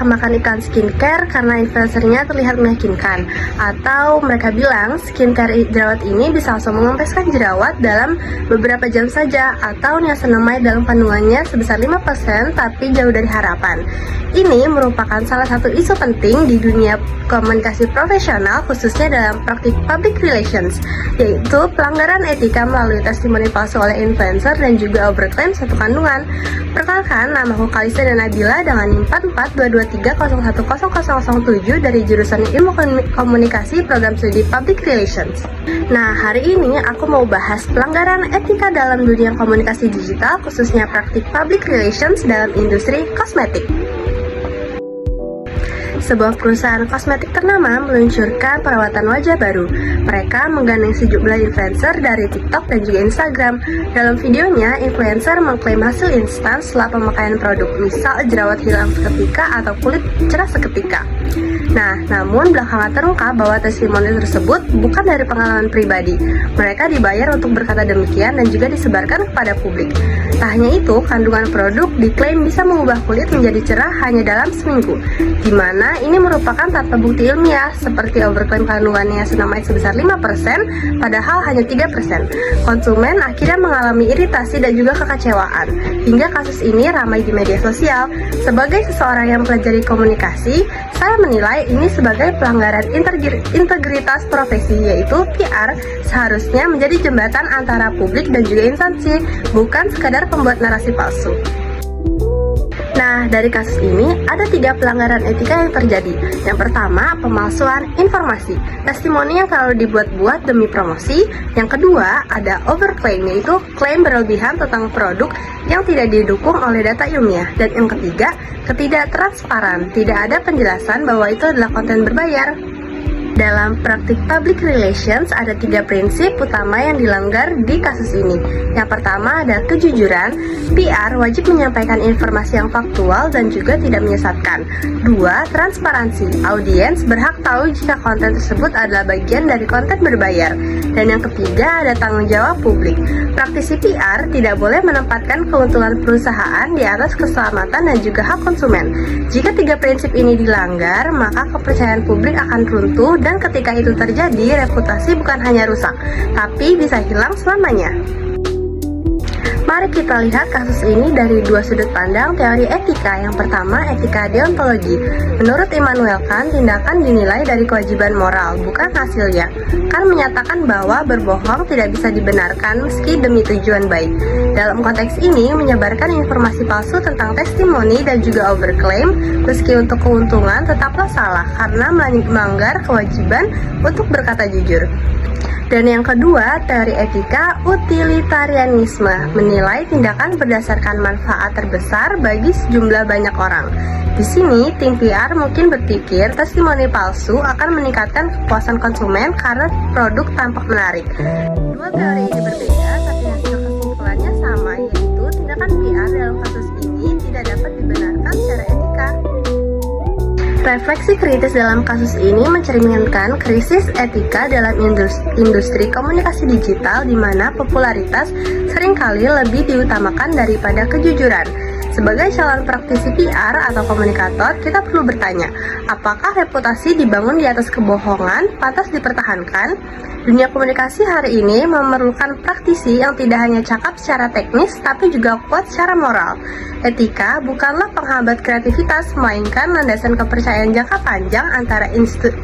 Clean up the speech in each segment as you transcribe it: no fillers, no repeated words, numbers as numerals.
mereka makan iklan skincare karena influencernya terlihat meyakinkan. Atau mereka bilang skincare jerawat ini bisa langsung mengempeskan jerawat dalam beberapa jam saja. Atau niacinamide dalam kandungannya sebesar 5% tapi jauh dari harapan. Ini merupakan salah satu isu penting di dunia komunikasi profesional, khususnya dalam praktik public relations, yaitu pelanggaran etika melalui testimoni palsu oleh influencer dan juga overclaim satu kandungan. Perkenalkan, namaku Kalista dan Nabila dengan NIM 44223010007 dari jurusan Ilmu Komunikasi Program Studi Public Relations. Nah, hari ini aku mau bahas pelanggaran etika dalam dunia komunikasi digital, khususnya praktik public relations dalam industri kosmetik. Sebuah perusahaan kosmetik ternama meluncurkan perawatan wajah baru. Mereka menggandeng sejumlah influencer dari TikTok dan juga Instagram. Dalam videonya, influencer mengklaim hasil instan setelah pemakaian produk, misal jerawat hilang seketika atau kulit cerah seketika. Nah, namun belakangan terungkap bahwa testimoni tersebut bukan dari pengalaman pribadi. Mereka dibayar untuk berkata demikian dan juga disebarkan kepada publik. Tak hanya itu, kandungan produk diklaim bisa mengubah kulit menjadi cerah hanya dalam seminggu, di mana ini merupakan tanpa bukti ilmiah, seperti overclaim kandungannya niacinamide sebesar 5%, padahal hanya 3%. Konsumen akhirnya mengalami iritasi dan juga kekecewaan, hingga kasus ini ramai di media sosial. Sebagai seseorang yang mempelajari komunikasi, saya menilai ini sebagai pelanggaran integritas profesi, yaitu PR seharusnya menjadi jembatan antara publik dan juga instansi, bukan sekadar pembuat narasi palsu. Nah, dari kasus ini ada 3 pelanggaran etika yang terjadi. Yang pertama, pemalsuan informasi, testimoni yang terlalu dibuat-buat demi promosi. Yang kedua, ada overclaim, yaitu klaim berlebihan tentang produk yang tidak didukung oleh data ilmiah. Dan yang ketiga, ketidaktransparan, tidak ada penjelasan bahwa itu adalah konten berbayar. Dalam praktik public relations ada 3 prinsip utama yang dilanggar di kasus ini. Yang pertama ada kejujuran. PR wajib menyampaikan informasi yang faktual dan juga tidak menyesatkan. 2. Transparansi. Audiens berhak tahu jika konten tersebut adalah bagian dari konten berbayar. Dan yang ketiga ada tanggung jawab publik. Praktisi PR tidak boleh menempatkan keuntungan perusahaan di atas keselamatan dan juga hak konsumen. Jika 3 prinsip ini dilanggar, maka kepercayaan publik akan runtuh, dan ketika itu terjadi, reputasi bukan hanya rusak, tapi bisa hilang selamanya. Mari kita lihat kasus ini dari 2 sudut pandang teori etika. Yang pertama, etika deontologi. Menurut Immanuel Kant, tindakan dinilai dari kewajiban moral, bukan hasilnya. Kant menyatakan bahwa berbohong tidak bisa dibenarkan meski demi tujuan baik. Dalam konteks ini, menyebarkan informasi palsu tentang testimoni dan juga overclaim, meski untuk keuntungan tetaplah salah karena melanggar kewajiban untuk berkata jujur. Dan yang kedua, teori etika utilitarianisme, menilai tindakan berdasarkan manfaat terbesar bagi sejumlah banyak orang. Di sini, tim PR mungkin berpikir testimoni palsu akan meningkatkan kepuasan konsumen karena produk tampak menarik. Dua teori ini berbeda, tapi hasil kesimpulannya sama, yaitu tindakan PR dalam kasus ini tidak dapat dibenarkan secara etika. Refleksi kritis dalam kasus ini mencerminkan krisis etika dalam industri komunikasi digital, di mana popularitas seringkali lebih diutamakan daripada kejujuran. Sebagai calon praktisi PR atau komunikator, kita perlu bertanya, apakah reputasi dibangun di atas kebohongan pantas dipertahankan? Dunia komunikasi hari ini memerlukan praktisi yang tidak hanya cakap secara teknis, tapi juga kuat secara moral. Etika bukanlah penghambat kreativitas, melainkan landasan kepercayaan jangka panjang antara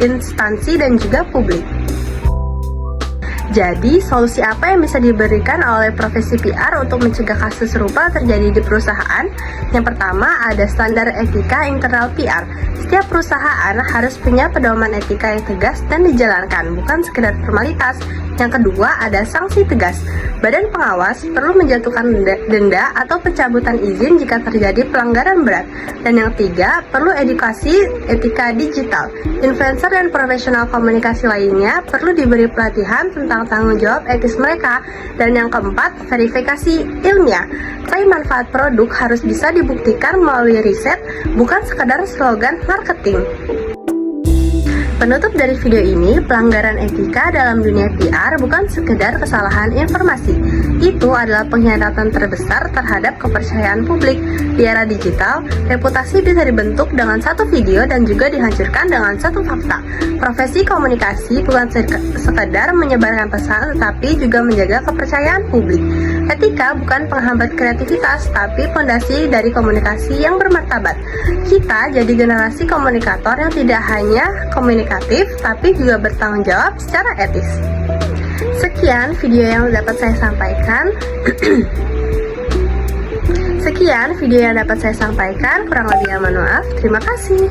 instansi dan juga publik. Jadi, solusi apa yang bisa diberikan oleh profesi PR untuk mencegah kasus serupa terjadi di perusahaan? Yang pertama, ada standar etika internal PR. Setiap perusahaan harus punya pedoman etika yang tegas dan dijalankan, bukan sekedar formalitas. Yang kedua, ada sanksi tegas. Badan pengawas perlu menjatuhkan denda atau pencabutan izin jika terjadi pelanggaran berat. Dan yang ketiga, perlu edukasi etika digital. Influencer dan profesional komunikasi lainnya perlu diberi pelatihan tentang tanggung jawab etis mereka. Dan yang keempat, verifikasi ilmiah. Klaim manfaat produk harus bisa dibuktikan melalui riset, bukan sekadar slogan marketing. Penutup dari video ini, pelanggaran etika dalam dunia PR bukan sekedar kesalahan informasi. Itu adalah pengkhianatan terbesar terhadap kepercayaan publik. Di era digital, reputasi bisa dibentuk dengan satu video dan juga dihancurkan dengan satu fakta. Profesi komunikasi bukan sekedar menyebarkan pesan, tetapi juga menjaga kepercayaan publik. Etika bukan penghambat kreativitas, tapi fondasi dari komunikasi yang bermartabat. Kita jadi generasi komunikator yang tidak hanya komunikatif, tapi juga bertanggung jawab secara etis. Sekian video yang dapat saya sampaikan. Kurang lebihnya mohon maaf. Terima kasih.